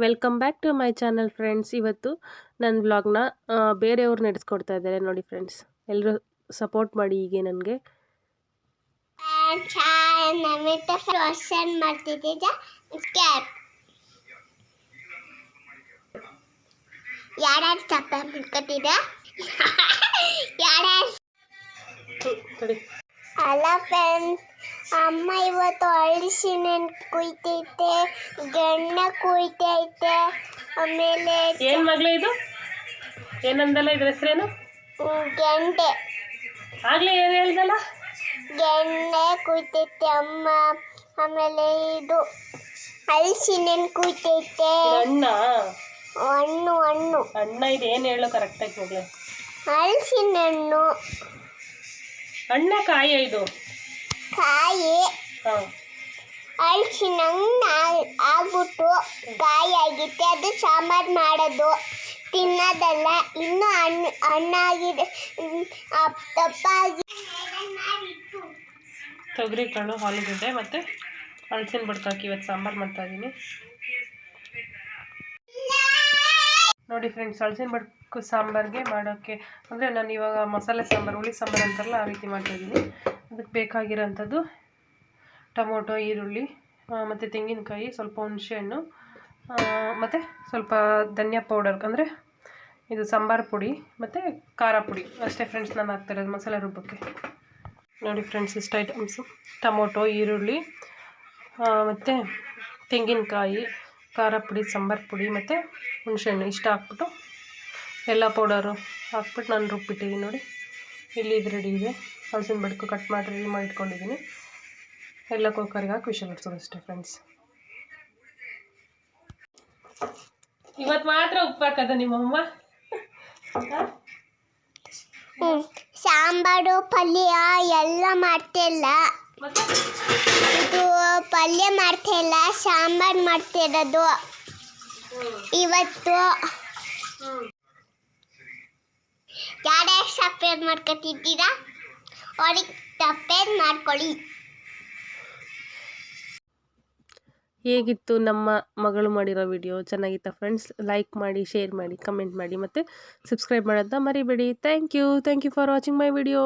Welcome back to my channel friends. ಇವತ್ತು ನನ್ನ ವ್ಲಾಗ್ನ ಬೇರೆಯವ್ರು ನಡೆಸ್ಕೊಡ್ತಾ ಇದ್ದಾರೆ ನೋಡಿ ಫ್ರೆಂಡ್ಸ್. ಎಲ್ಲರೂ ಸಪೋರ್ಟ್ ಮಾಡಿ ಹೀಗೆ ನನಗೆ. ಹಲೋ ಫ್ರೆಂಡ್ಸ್, ಅಮ್ಮ ಇವತ್ತು ಅಳಿಸಿನ ಕುಯ್ತೈತೆ, ಗಣ್ಣ ಕುಯ್ತೈತೆ. ಆಮೇಲೆ ಏನು ಮಗಳೇ ಇದು? ಏನಂದಲ್ಲ ಇದ್ರ ಹೆಸರೇನು? ಗೆಂಡೆ. ಆಗಲೇ ಏನು ಹೇಳ್ದಲ್ಲ? ಗೆಣ್ಣೆ ಕುಯ್ತೈತೆ ಅಮ್ಮ. ಆಮೇಲೆ ಇದು ಹಲಸಿನ ಕುಯ್ತೈತೆ. ಅಣ್ಣ ಹಣ್ಣು ಹಣ್ಣು ಅಣ್ಣ ಇದು ಏನು ಹೇಳೋ ಕರೆಕ್ಟಾಗಿ ಮಗಳೇ? ಹಲಸಿನ ಹಣ್ಣು. ಅಣ್ಣ ಕಾಯಿ ಇದು ಕಾಯಿ. ಹಾಂ, ಹಲಸಿನ ಹಣ್ಣು ಆಗ್ಬಿಟ್ಟು ಕಾಯಿ ಆಗಿತ್ತೆ, ಅದು ಸಾಂಬಾರು ಮಾಡೋದು, ತಿನ್ನೋದಲ್ಲ. ಇನ್ನೂ ಹಣ್ಣಾಗಿದೆ, ದಪ್ಪಾಗಿ. ತೊಗರಿ ಕಾಳು, ಆಲೂಗಡ್ಡೆ ಮತ್ತು ಹಲಸಿನ ಬಡ್ಕಾಕಿ ಇವತ್ತು ಸಾಂಬಾರು ಮಾಡ್ತಾಯಿದ್ದೀನಿ ನೋಡಿ ಫ್ರೆಂಡ್ಸ್. ಹಲಸಿನ ಬಡ್ಕು ಸಾಂಬಾರಿಗೆ ಮಾಡೋಕ್ಕೆ ಅಂದರೆ ನಾನು ಇವಾಗ ಮಸಾಲೆ ಸಾಂಬಾರು, ಹುಳಿ ಸಾಂಬಾರು ಅಂತಾರಲ್ಲ ಆ ರೀತಿ ಮಾಡ್ತಾಯಿದ್ದೀನಿ. ಅದಕ್ಕೆ ಬೇಕಾಗಿರೋಂಥದ್ದು ಟೊಮೊಟೊ, ಈರುಳ್ಳಿ ಮತ್ತು ತೆಂಗಿನಕಾಯಿ, ಸ್ವಲ್ಪ ಹುಣಸೆಹಣ್ಣು ಮತ್ತು ಸ್ವಲ್ಪ ಧನಿಯಾ ಪೌಡರ್ ಅಂದರೆ ಇದು ಸಾಂಬಾರು ಪುಡಿ ಮತ್ತು ಖಾರ ಪುಡಿ ಅಷ್ಟೇ ಫ್ರೆಂಡ್ಸ್ ನಾನು ಹಾಕ್ತಾಯಿರೋದು ಮಸಾಲೆ ರುಬ್ಬಕ್ಕೆ. ನೋಡಿ ಫ್ರೆಂಡ್ಸ್, ಇಷ್ಟು ಐಟಮ್ಸು: ಟೊಮೊಟೊ, ಈರುಳ್ಳಿ ಮತ್ತು ತೆಂಗಿನಕಾಯಿ, ಖಾರ ಪುಡಿ, ಸಾಂಬಾರು ಪುಡಿ ಮತ್ತು ಹುಣಸೆಹಣ್ಣು ಇಷ್ಟು ಹಾಕ್ಬಿಟ್ಟು ಎಲ್ಲ ಪೌಡರು ಹಾಕ್ಬಿಟ್ಟು ನಾನು ರುಬ್ಬಿಟ್ಟಿದ್ದೀನಿ ನೋಡಿ. ಇಲ್ಲಿ ಇದು ರೆಡಿ ಇದೆ. ಹಲಸಿನ ಬಡ್ಕು ಕಟ್ ಮಾಡಿ ರೆಡಿ ಮಾಡಿ ಇಟ್ಕೊಂಡಿದ್ದೀನಿ. ಎಲ್ಲ ಕುಕ್ಕರ್ಗೆ ಹಾಕಿ ವಿಷಲ್ ಇಡ್ಸೋದು ಅಷ್ಟೇ ಫ್ರೆಂಡ್ಸ್. ಇವತ್ತು ಮಾತ್ರ ಉಪ್ಪು ಹಾಕೋದು ನಿಮ್ಮಮ್ಮ? ಸಾಂಬಾರು ಪಲ್ಯ ಎಲ್ಲ ಮಾಡ್ತಿಲ್ಲ. ಇದು ಪಲ್ಯ ಮಾಡ್ತಿಲ್ಲ, ಸಾಂಬಾರು ಮಾಡ್ತಿರೋದು ಇವತ್ತು. ಯಾರ್ಯಾರು ಸಪ್ರೇಟ್ ಮಾಡ್ಕೊತಿದ್ದೀರಾ ಅವ್ರಿಗೆ ಸಪ್ರೇಟ್ ಮಾಡ್ಕೊಳ್ಳಿ. ಹೇಗಿತ್ತು ನಮ್ಮ ಮಗಳು ಮಾಡಿರೋ ವಿಡಿಯೋ? ಚೆನ್ನಾಗಿತ್ತಾ ಫ್ರೆಂಡ್ಸ್? ಲೈಕ್ ಮಾಡಿ, ಶೇರ್ ಮಾಡಿ, ಕಮೆಂಟ್ ಮಾಡಿ ಮತ್ತು ಸಬ್ಸ್ಕ್ರೈಬ್ ಮಾಡೋದನ್ನ ಮರಿಬೇಡಿ. Thank you for watching my video.